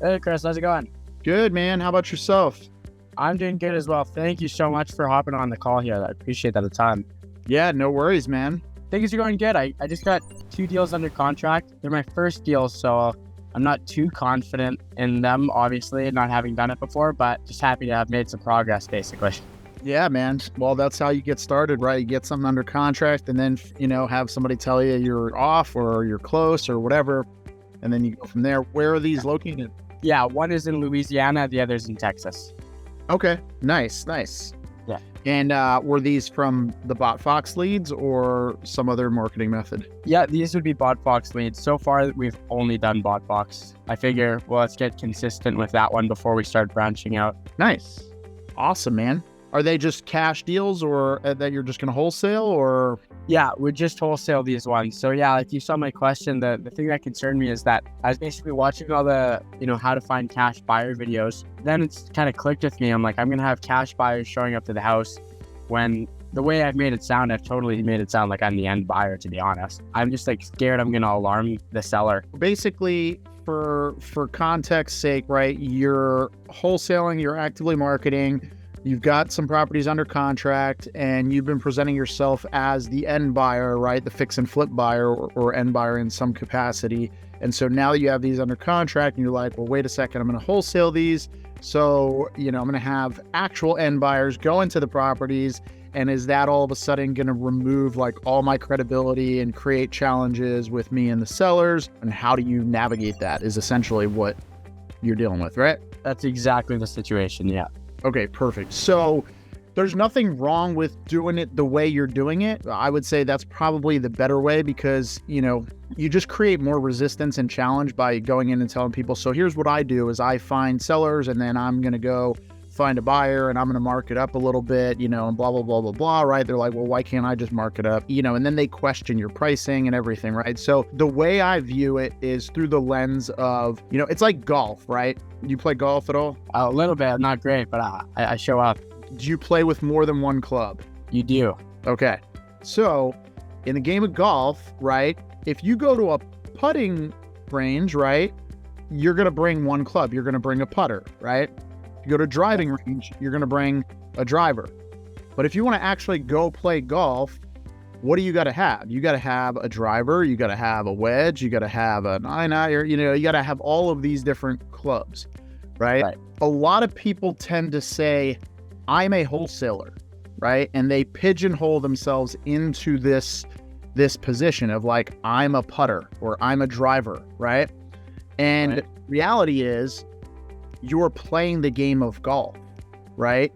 Hey, Chris, how's it going? Good, man. How about yourself? I'm doing good as well. Thank you so much for hopping on the call here. I appreciate that a ton. Yeah, no worries, man. Things are going good. I just got 2 deals under contract. They're my first deals, so I'm not too confident in them, obviously, not having done it before, but just happy to have made some progress, basically. Yeah, man. Well, that's how you get started, right? You get something under contract and then, have somebody tell you you're off or you're close or whatever. And then you go from there. Where are these located? Yeah, one is in Louisiana, the other's in Texas. Okay. Nice. Yeah. And were these from the BotFox leads or some other marketing method? Yeah, these would be BotFox leads. So far, we've only done BotFox. I figure, well, let's get consistent with that one before we start branching out. Nice. Awesome, man. Are they just cash deals or that you're just going to wholesale or? Yeah, we just wholesale these ones. So yeah, like you saw my question, the thing that concerned me is that I was basically watching all the, how to find cash buyer videos. Then it's kind of clicked with me. I'm like, I'm going to have cash buyers showing up to the house when the way I've made it sound, I've totally made it sound like I'm the end buyer, to be honest. I'm just like scared I'm going to alarm the seller. Basically, for context's sake, right, you're wholesaling, you're actively marketing, you've got some properties under contract, and you've been presenting yourself as the end buyer, right? The fix and flip buyer or end buyer in some capacity. And so now that you have these under contract and you're like, well, wait a second, I'm going to wholesale these. So, I'm going to have actual end buyers go into the properties. And is that all of a sudden going to remove like all my credibility and create challenges with me and the sellers? And how do you navigate that is essentially what you're dealing with, right? That's exactly the situation. Yeah. Okay, perfect. So there's nothing wrong with doing it the way you're doing it. I would say that's probably the better way because, you just create more resistance and challenge by going in and telling people, so here's what I do is I find sellers and then I'm going to go find a buyer and I'm going to mark it up a little bit, and blah, blah, blah, blah, blah, right? They're like, well, why can't I just mark it up? And then they question your pricing and everything, right? So the way I view it is through the lens of, it's like golf, right? You play golf at all? A little bit, not great, but I show up. Do you play with more than one club? You do. Okay. So in the game of golf, right, if you go to a putting range, right, you're going to bring one club. You're going to bring a putter, right? If you go to driving range, you're going to bring a driver. But if you want to actually go play golf, what do you got to have? You got to have a driver. You got to have a wedge. You got to have an nine-iron. You got to have all of these different clubs, right? A lot of people tend to say, I'm a wholesaler, right? And they pigeonhole themselves into this position of like, I'm a putter or I'm a driver, right? And reality is you're playing the game of golf, right?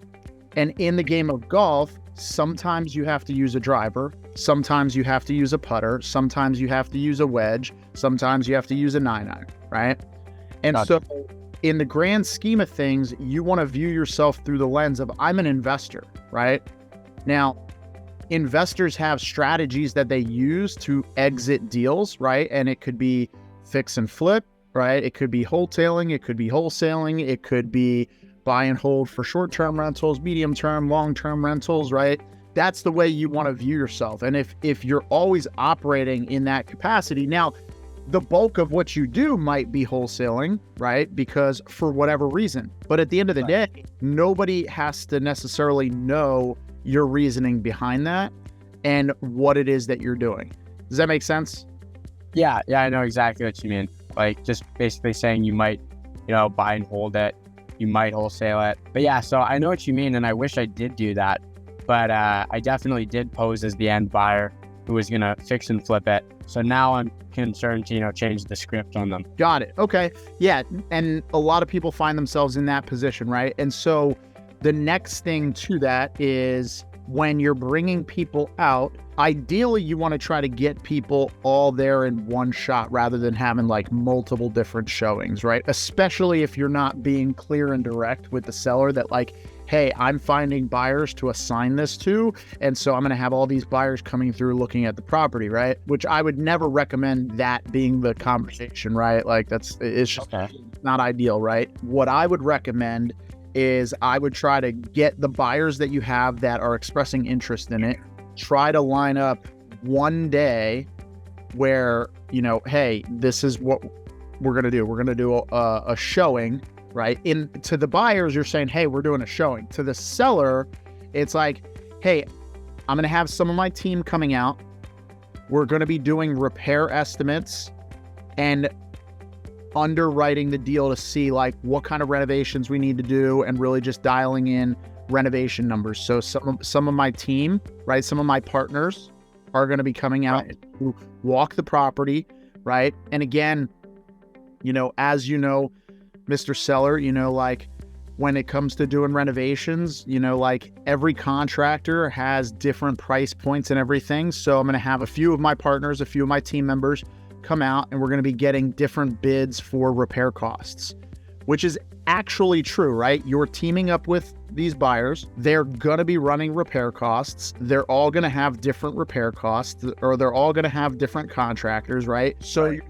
And in the game of golf, sometimes you have to use a driver, sometimes you have to use a putter, sometimes you have to use a wedge, sometimes you have to use a 9-iron, right? And so in the grand scheme of things, you want to view yourself through the lens of I'm an investor, right? Now, investors have strategies that they use to exit deals, right? And it could be fix and flip, right? It could be wholesaling, it could be wholesaling, it could be buy and hold for short-term rentals, medium-term, long-term rentals, right? That's the way you want to view yourself. And if you're always operating in that capacity, now the bulk of what you do might be wholesaling, right? Because for whatever reason, but at the end of the day, nobody has to necessarily know your reasoning behind that and what it is that you're doing. Does that make sense? Yeah, I know exactly what you mean. Like just basically saying you might, buy and hold it, you might wholesale it. But yeah, so I know what you mean, and I wish I did do that. But I definitely did pose as the end buyer who was gonna fix and flip it. So now I'm concerned to, change the script on them. Got it. Okay. Yeah, and a lot of people find themselves in that position, right? And so the next thing to that is when you're bringing people out, ideally you want to try to get people all there in one shot rather than having like multiple different showings, right? Especially if you're not being clear and direct with the seller that like, hey, I'm finding buyers to assign this to, and so I'm going to have all these buyers coming through looking at the property, right? Which I would never recommend that being the conversation, right? Like it's just not ideal, right? What I would recommend is I would try to get the buyers that you have that are expressing interest in it, try to line up one day where, hey, this is what we're going to do. We're going to do a showing, right? To the buyers, you're saying, hey, we're doing a showing. To the seller, it's like, hey, I'm going to have some of my team coming out. We're going to be doing repair estimates and underwriting the deal to see like what kind of renovations we need to do and really just dialing in renovation numbers. So some of my team, right? Some of my partners are going to be coming out to walk the property, right? And again, as you know, Mr. Seller, like when it comes to doing renovations, like every contractor has different price points and everything. So I'm going to have a few of my partners, a few of my team members come out, and we're going to be getting different bids for repair costs, which is actually true, right? You're teaming up with these buyers. They're going to be running repair costs. They're all going to have different repair costs, or they're all going to have different contractors, right? So you're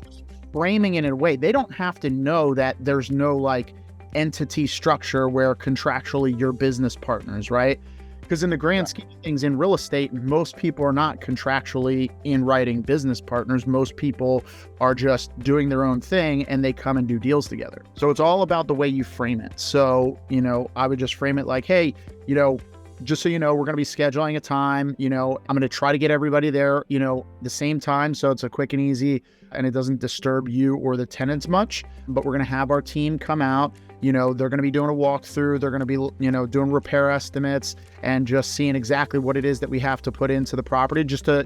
framing it in a way they don't have to know that there's no like entity structure where contractually you're business partners, right? Because in the grand scheme of things in real estate, most people are not contractually in writing business partners. Most people are just doing their own thing and they come and do deals together. So it's all about the way you frame it. So, I would just frame it like, hey, just so you know, we're going to be scheduling a time, I'm going to try to get everybody there, the same time. So it's a quick and easy and it doesn't disturb you or the tenants much, but we're going to have our team come out. They're going to be doing a walkthrough. They're going to be, doing repair estimates and just seeing exactly what it is that we have to put into the property just to,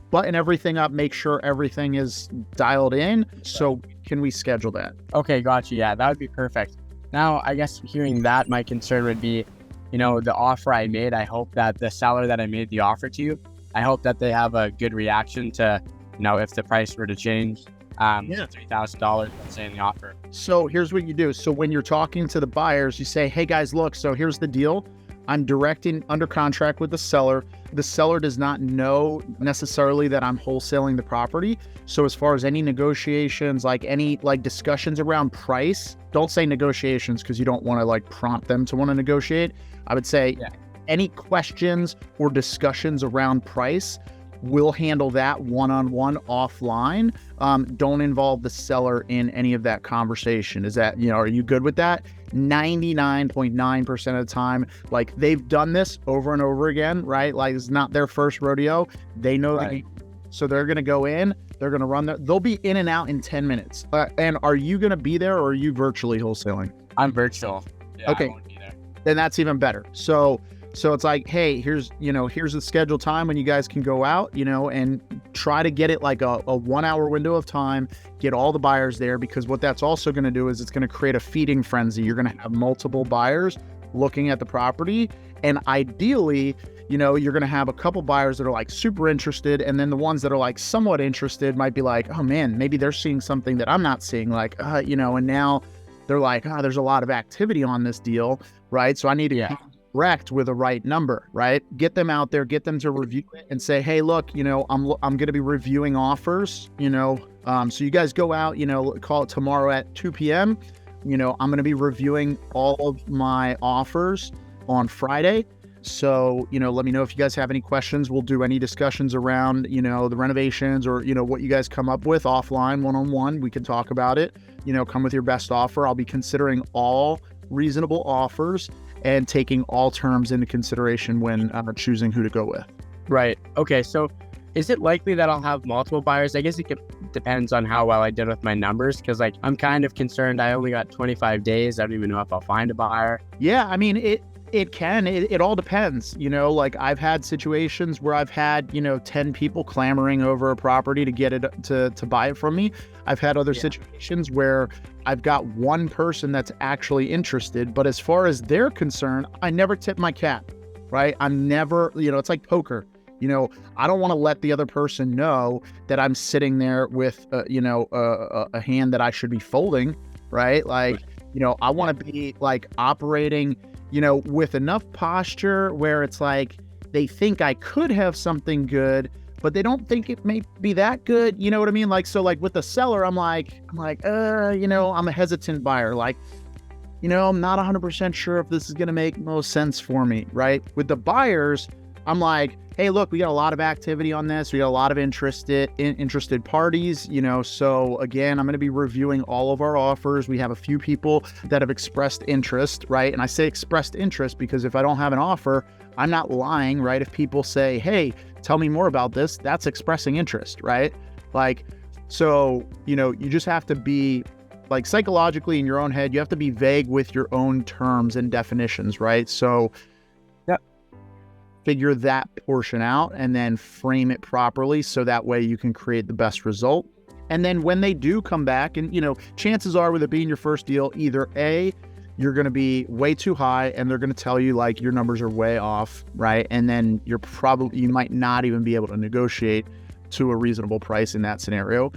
button everything up, make sure everything is dialed in. So can we schedule that? Okay, gotcha. Yeah, that would be perfect. Now, I guess hearing that, my concern would be, the offer I made. I hope that the seller that I made the offer to, I hope that they have a good reaction to, if the price were to change. $3,000, let's say, in the offer. So here's what you do. So when you're talking to the buyers, you say, hey guys, look, so here's the deal. I'm directing under contract with the seller. The seller does not know necessarily that I'm wholesaling the property. So as far as any negotiations, like any discussions around price, don't say negotiations because you don't want to prompt them to want to negotiate. I would say any questions or discussions around price, we'll handle that one-on-one offline. Don't involve the seller in any of that conversation. Is that, are you good with that? 99.9% of the time, they've done this over and over again, right? It's not their first rodeo. They know the game. So they're going to go in, they're going to run they'll be in and out in 10 minutes. And are you going to be there or are you virtually wholesaling? I'm virtual. Yeah, okay. I won't be there. Then that's even better. So it's like, hey, here's the scheduled time when you guys can go out, and try to get it like a 1 hour window of time, get all the buyers there, because what that's also going to do is it's going to create a feeding frenzy. You're going to have multiple buyers looking at the property. And ideally, you're going to have a couple buyers that are super interested. And then the ones that are somewhat interested might be like, oh man, maybe they're seeing something that I'm not seeing, and now they're like, there's a lot of activity on this deal, right? So I need to correct with a right number, right? Get them out there, get them to review it and say, hey, look, I'm going to be reviewing offers, so you guys go out, call it tomorrow at 2 p.m. I'm going to be reviewing all of my offers on Friday. So, let me know if you guys have any questions. We'll do any discussions around, the renovations or, what you guys come up with offline, one-on-one. We can talk about it, come with your best offer. I'll be considering all reasonable offers and taking all terms into consideration when choosing who to go with. Right. Okay. So is it likely that I'll have multiple buyers? I guess it depends on how well I did with my numbers, because I'm kind of concerned. I only got 25 days. I don't even know if I'll find a buyer. Yeah. I mean, it all depends. I've had situations where I've had, 10 people clamoring over a property to get it to buy it from me. I've had other situations where I've got one person that's actually interested, but as far as they're concerned, I never tip my cap, right? I'm never, it's like poker. I don't want to let the other person know that I'm sitting there with, a hand that I should be folding, right? I want to be operating, with enough posture where it's they think I could have something good, but they don't think it may be that good. You know what I mean? So with the seller, I'm a hesitant buyer. I'm not 100% sure if this is going to make most sense for me, right? With the buyers, I'm like, hey, look, we got a lot of activity on this. We got a lot of interested parties, so again, I'm going to be reviewing all of our offers. We have a few people that have expressed interest, right? And I say expressed interest because if I don't have an offer, I'm not lying, right? If people say, hey, tell me more about this, that's expressing interest, right? Like, so, you just have to be like psychologically in your own head, you have to be vague with your own terms and definitions, right? So figure that portion out and then frame it properly so that way you can create the best result. And then when they do come back, and chances are with it being your first deal, either A, you're going to be way too high and they're going to tell you like your numbers are way off, right? And then you might not even be able to negotiate to a reasonable price in that scenario,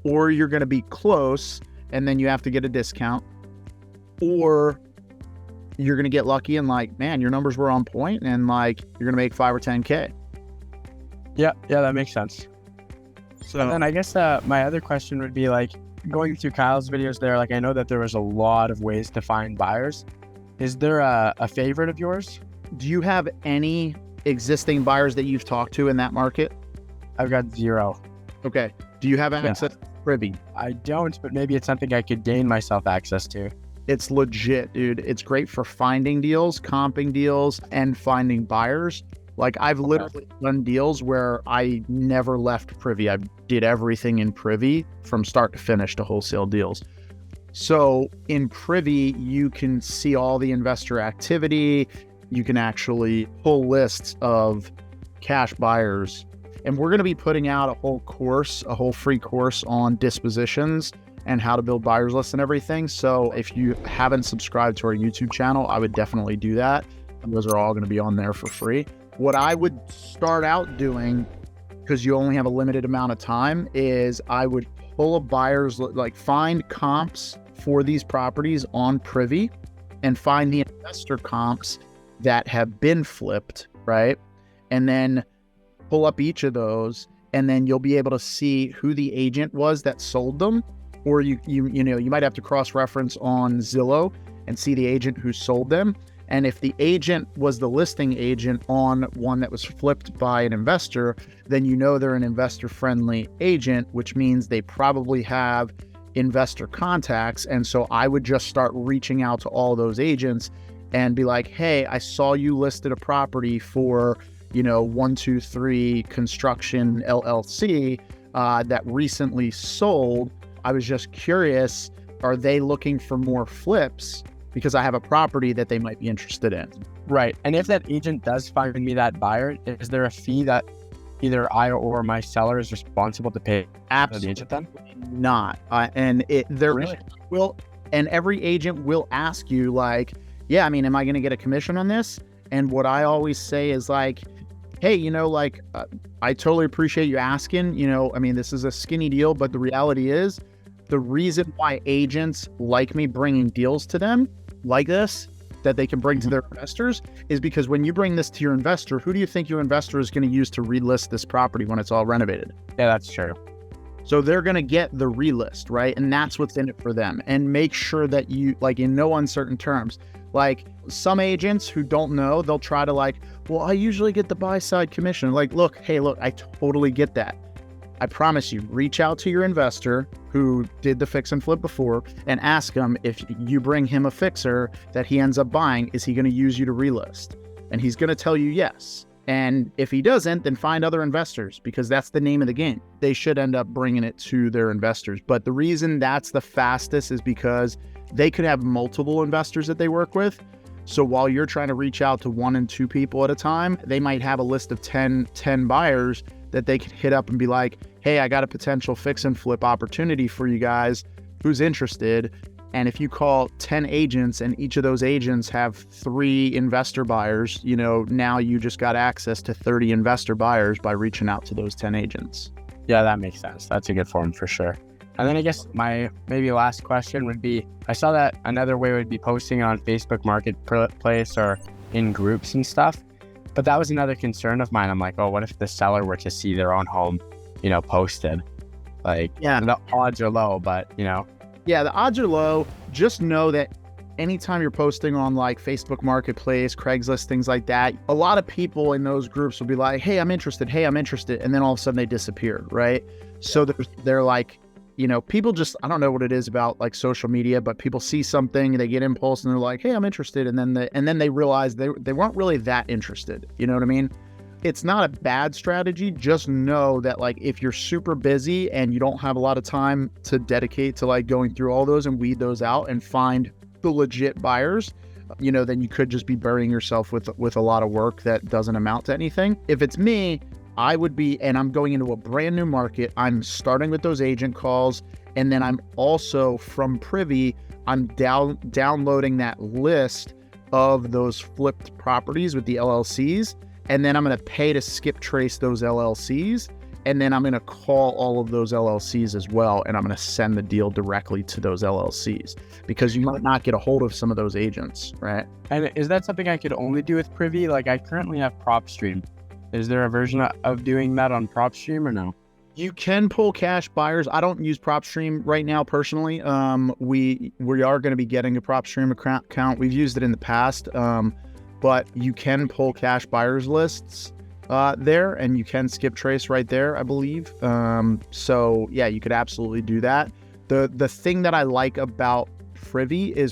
or you're going to be close and then you have to get a discount, or you're going to get lucky and like, man, your numbers were on point and like you're going to make 5 or 10K. Yeah, that makes sense. So and then I guess my other question would be like, going through Kyle's videos there, like I know that there was a lot of ways to find buyers. Is there a favorite of yours? Do you have any existing buyers that you've talked to in that market? I've got 0. Okay. Do you have access to Privy? I don't, but maybe it's something I could gain myself access to. It's legit, dude. It's great for finding deals, comping deals, and finding buyers. Like I've literally done deals where I never left Privy. I did everything in Privy from start to finish to wholesale deals. So in Privy, you can see all the investor activity. You can actually pull lists of cash buyers. And we're going to be putting out a whole free course on dispositions and how to build buyers lists and everything. So if you haven't subscribed to our YouTube channel, I would definitely do that. And those are all going to be on there for free. What I would start out doing, because you only have a limited amount of time, is I would pull a buyer's, like find comps for these properties on Privy and find the investor comps that have been flipped, right? And then pull up each of those, and then you'll be able to see who the agent was that sold them. Or you might have to cross-reference on Zillow and see the agent who sold them. And if the agent was the listing agent on one that was flipped by an investor, then they're an investor-friendly agent, which means they probably have investor contacts. And so I would just start reaching out to all those agents and be like, hey, I saw you listed a property for, 123 Construction LLC that recently sold. I was just curious, are they looking for more flips? Because I have a property that they might be interested in. Right. And if that agent does find me that buyer, is there a fee that either I or my seller is responsible to pay? Absolutely the agent then? Not. Really? And every agent will ask you like, yeah, I mean, am I going to get a commission on this? And what I always say is like, hey, I totally appreciate you asking, this is a skinny deal, but the reality is the reason why agents like me bringing deals to them like this, that they can bring to their investors, is because when you bring this to your investor, who do you think your investor is going to use to relist this property when it's all renovated? Yeah, that's true. So they're going to get the relist, right? And that's what's in it for them. And make sure that you, like, in no uncertain terms, like some agents who don't know, they'll try to like, well, I usually get the buy side commission. Like, look, I totally get that. I promise you, reach out to your investor who did the fix and flip before and ask him, if you bring him a fixer that he ends up buying, is he going to use you to relist? And he's going to tell you yes. And if he doesn't, then find other investors, because that's the name of the game. They should end up bringing it to their investors. But the reason that's the fastest is because they could have multiple investors that they work with. So while you're trying to reach out to 1 and 2 people at a time, they might have a list of 10 buyers that they could hit up and be like, hey, I got a potential fix and flip opportunity for you guys. Who's interested? And if you call 10 agents and each of those agents have 3 investor buyers, now you just got access to 30 investor buyers by reaching out to those 10 agents. Yeah, that makes sense. That's a good form for sure. And then I guess my maybe last question would be, I saw that another way would be posting on Facebook Marketplace or in groups and stuff. But that was another concern of mine. I'm like, oh, what if the seller were to see their own home, posted? Like, yeah, the odds are low, but, Yeah, the odds are low. Just know that anytime you're posting on like Facebook Marketplace, Craigslist, things like that, a lot of people in those groups will be like, hey, I'm interested. Hey, I'm interested. And then all of a sudden they disappear, right? So they're like, people just, I don't know what it is about like social media, but people see something, they get impulse and they're like, hey, I'm interested. And then they realize they weren't really that interested. You know what I mean? It's not a bad strategy. Just know that like if you're super busy and you don't have a lot of time to dedicate to like going through all those and weed those out and find the legit buyers, then you could just be burying yourself with a lot of work that doesn't amount to anything. If it's me, I would be, and I'm going into a brand new market, I'm starting with those agent calls, and then I'm also from Privy, I'm downloading that list of those flipped properties with the LLCs, and then I'm going to pay to skip trace those LLCs, and then I'm going to call all of those LLCs as well, and I'm going to send the deal directly to those LLCs, because you might not get a hold of some of those agents, right? And is that something I could only do with Privy? Like I currently have PropStream. Is there a version of doing that on PropStream or no? You can pull cash buyers. I don't use PropStream right now personally. We are going to be getting a PropStream account. We've used it in the past, but you can pull cash buyers lists there, and you can skip trace right there, I believe. So yeah, you could absolutely do that. The thing that I like about Privy is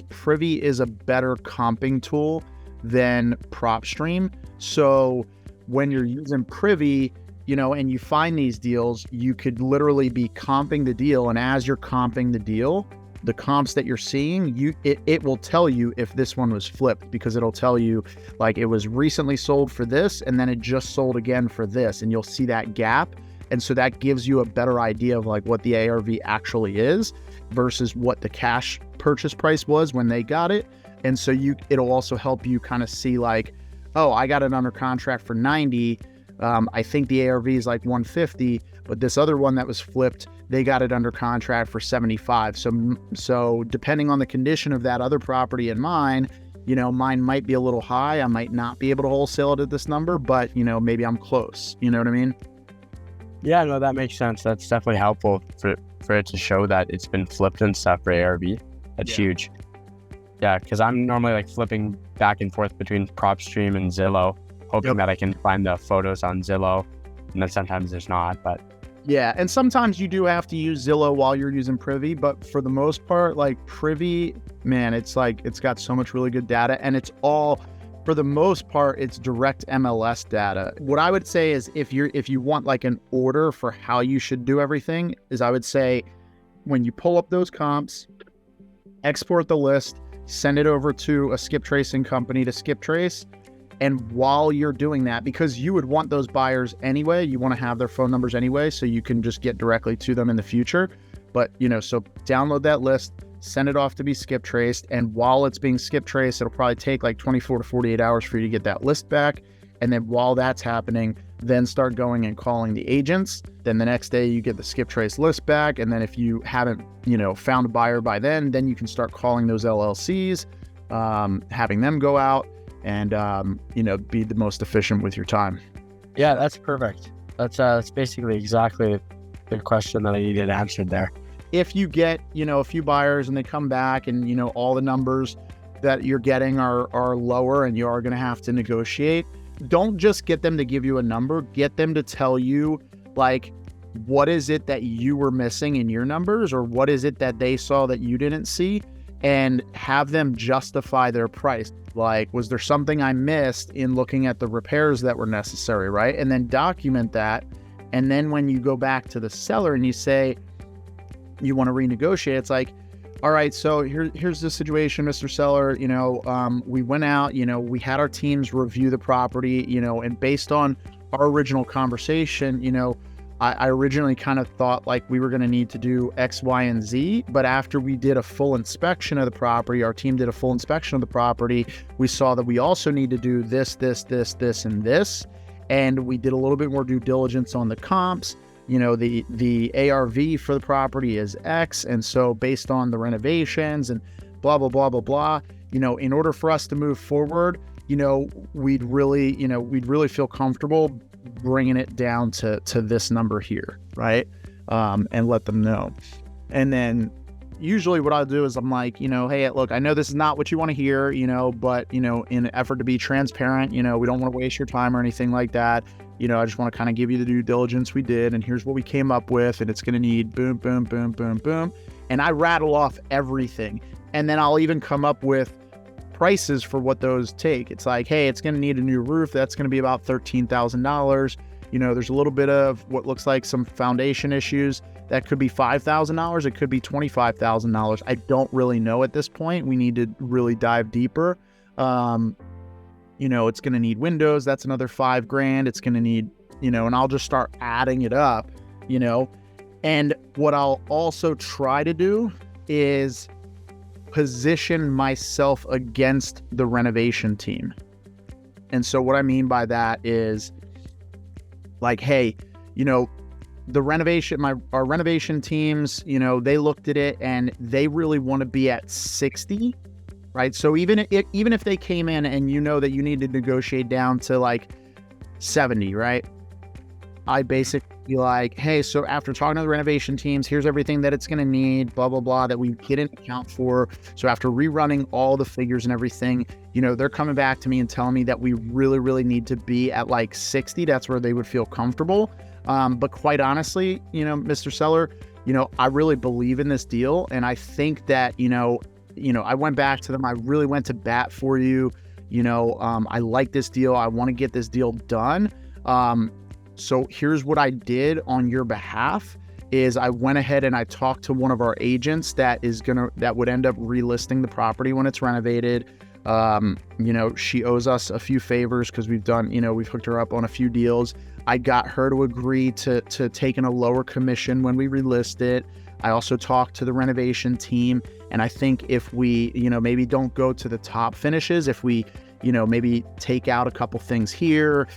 a better comping tool than PropStream. So when you're using Privy, and you find these deals, you could literally be comping the deal. And as you're comping the deal, the comps that you're seeing, it will tell you if this one was flipped, because it'll tell you like it was recently sold for this, and then it just sold again for this, and you'll see that gap. And so that gives you a better idea of like what the ARV actually is versus what the cash purchase price was when they got it. And so it'll also help you kind of see like, oh, I got it under contract for 90. I think the ARV is like 150, but this other one that was flipped, they got it under contract for 75. So depending on the condition of that other property and mine, mine might be a little high. I might not be able to wholesale it at this number, but maybe I'm close. You know what I mean? Yeah, no, that makes sense. That's definitely helpful for it to show that it's been flipped and stuff for ARV. That's huge. Yeah, because I'm normally like flipping back and forth between PropStream and Zillow, hoping that I can find the photos on Zillow, and then sometimes there's not, but yeah, and sometimes you do have to use Zillow while you're using Privy, but for the most part, like Privy, man, it's got so much really good data, and it's all, for the most part, it's direct MLS data. What I would say is if you want like an order for how you should do everything, is I would say when you pull up those comps, export the list, send it over to a skip tracing company to skip trace. And while you're doing that, because you would want those buyers anyway, you want to have their phone numbers anyway, so you can just get directly to them in the future. But, so download that list, send it off to be skip traced. And while it's being skip traced, it'll probably take like 24 to 48 hours for you to get that list back. And then while that's happening, then start going and calling the agents. Then the next day you get the skip trace list back. And then if you haven't, found a buyer by then you can start calling those LLCs, having them go out and, be the most efficient with your time. Yeah, that's perfect. That's basically exactly the question that I needed answered there. If you get, a few buyers and they come back and, all the numbers that you're getting are lower and you are going to have to negotiate, don't just get them to give you a number, get them to tell you like, what is it that you were missing in your numbers, or what is it that they saw that you didn't see, and have them justify their price. Like, was there something I missed in looking at the repairs that were necessary, right? And then document that. And then when you go back to the seller and you say you want to renegotiate, it's like, all right, so here's the situation, Mr. Seller. We went out, we had our teams review the property, and based on our original conversation, I originally kind of thought like we were going to need to do X, Y, and Z, but after we did a full inspection of the property, our team did a full inspection of the property, we saw that we also need to do this, and this, and we did a little bit more due diligence on the comps. The ARV for the property is X, and so based on the renovations and blah, blah, blah, blah, blah, in order for us to move forward, we'd really feel comfortable bringing it down to this number here, right? And let them know. And then usually what I'll do is I'm like, hey, look, I know this is not what you want to hear, but, in an effort to be transparent, we don't want to waste your time or anything like that. I just want to kind of give you the due diligence we did, and here's what we came up with, and it's going to need boom, boom, boom, boom, boom. And I rattle off everything. And then I'll even come up with prices for what those take. It's like, hey, it's going to need a new roof. That's going to be about $13,000. There's a little bit of what looks like some foundation issues. That could be $5,000. It could be $25,000. I don't really know at this point. We need to really dive deeper. It's going to need windows. That's another $5,000. It's going to need, and I'll just start adding it up, and what I'll also try to do is position myself against the renovation team. And so what I mean by that is like, hey, our renovation teams, they looked at it and they really want to be at 60, right? So even if they came in and that you need to negotiate down to like 70, right? I basically be like, hey, so after talking to the renovation teams, here's everything that it's going to need, blah, blah, blah, that we didn't account for. So after rerunning all the figures and everything, they're coming back to me and telling me that we really, really need to be at like 60. That's where they would feel comfortable. But quite honestly, Mr. Seller, I really believe in this deal. And I think that, I went back to them. I really went to bat for you. I like this deal. I want to get this deal done. So here's what I did on your behalf is I went ahead and I talked to one of our agents that would end up relisting the property when it's renovated. She owes us a few favors because we've hooked her up on a few deals. I got her to agree to taking a lower commission when we relist it. I also talked to the renovation team, and I think if we, maybe don't go to the top finishes, if we, maybe take out a couple things here,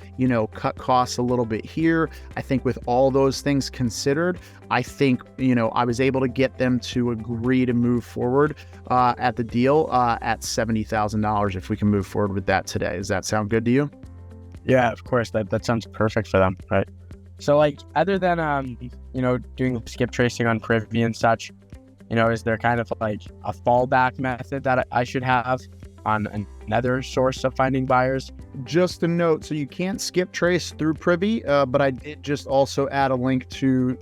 cut costs a little bit here. I think with all those things considered, I think, I was able to get them to agree to move forward at the deal at $70,000 if we can move forward with that today. Does that sound good to you? Yeah, of course. That sounds perfect for them, right? So like, other than, doing skip tracing on Privy and such, is there kind of like a fallback method that I should have on another source of finding buyers? Just a note, so you can't skip trace through Privy, but I did just also add a link to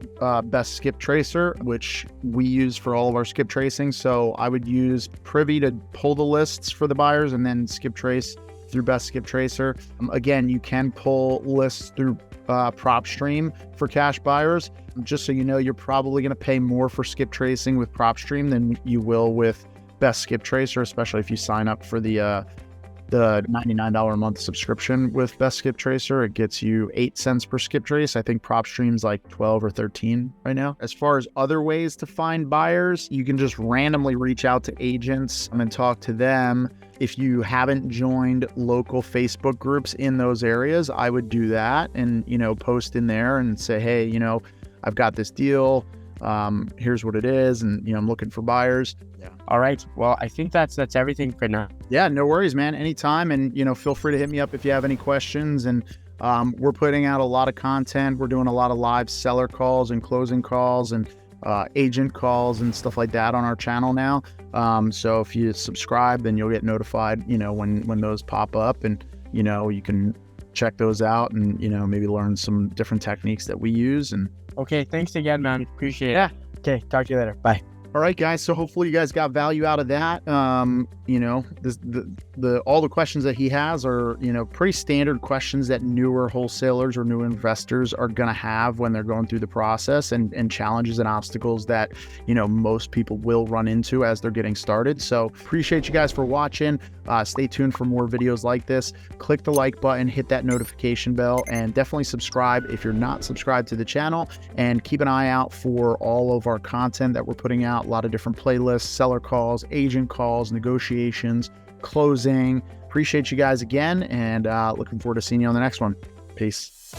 Best Skip Tracer, which we use for all of our skip tracing. So I would use Privy to pull the lists for the buyers and then skip trace through Best Skip Tracer. Again, you can pull lists through PropStream for cash buyers. Just so you know, you're probably going to pay more for skip tracing with PropStream than you will with Best Skip Tracer, especially if you sign up for the $99 a month subscription with Best Skip Tracer. It gets you 8 cents per skip trace. I think PropStream's like 12 or 13 right now. As far as other ways to find buyers, you can just randomly reach out to agents and talk to them. If you haven't joined local Facebook groups in those areas, I would do that and, post in there and say, hey, I've got this deal. Here's what it is. And, I'm looking for buyers. Yeah. All right. Well, I think that's everything for now. Yeah, no worries, man. Anytime. And, feel free to hit me up if you have any questions. And we're putting out a lot of content. We're doing a lot of live seller calls and closing calls and agent calls and stuff like that on our channel now. So if you subscribe, then you'll get notified, when those pop up, and, you can check those out and, maybe learn some different techniques that we use. And okay. Thanks again, man. Appreciate it. Okay. Talk to you later. Bye. All right, guys. So hopefully you guys got value out of that. All the questions that he has are, pretty standard questions that newer wholesalers or new investors are going to have when they're going through the process, and challenges and obstacles that, most people will run into as they're getting started. So appreciate you guys for watching. Stay tuned for more videos like this. Click the like button, hit that notification bell, and definitely subscribe if you're not subscribed to the channel, and keep an eye out for all of our content that we're putting out. A lot of different playlists, seller calls, agent calls, negotiations, closing. Appreciate you guys again, and looking forward to seeing you on the next one. Peace.